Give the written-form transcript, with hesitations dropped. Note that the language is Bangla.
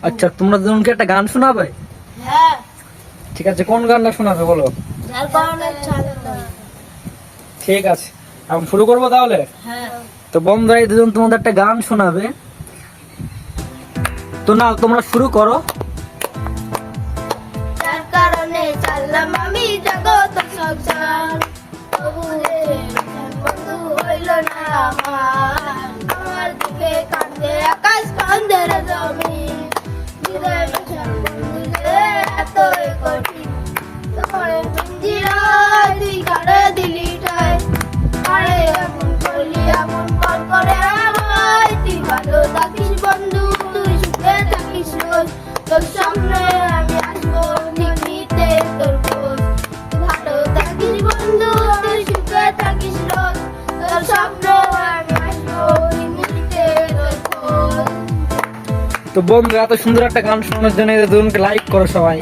আচ্ছা, তোমরা দুজনকে একটা গান শোনাবে? হ্যাঁ। ঠিক আছে, কোন গানটা শোনাবে বলো? ঠিক আছে, এখন শুরু করবো তাহলে। হ্যাঁ। তো বন্ধুরা, এই দুজন তোমাদের একটা গান শোনাবে, তো নাও তোমরা শুরু করো। যার কারণে চাললাম আমি জগৎ সংসার, তবু যে বন্ধু হইল না আমার দিকে কান্দে আকাশ কান্দে রে জমিন, হৃদয় ভাষার বন্ধুরে এতই কঠিন, তোমার পিঞ্জিরায় তুই কারে দিলি ঠাই, আরে এমন করলি এমন পর করে আমায়, তুই ভালো থাকিস বন্ধু, তুই সুখে থাকিস রোজ, তোর সামনে আমি আসবো ঠিক নিতে তোর খোঁজ, ভালো থাকিস বন্ধু, তুই সুখে থাকিস রোজ, তোর সামনে আমি আসবো ঠিক নিতে তোর খোঁজ। তো বন্ধুরা, এত সুন্দর একটা গান শোনানোর জন্য এই দুজনকে লাইক করো সবাই।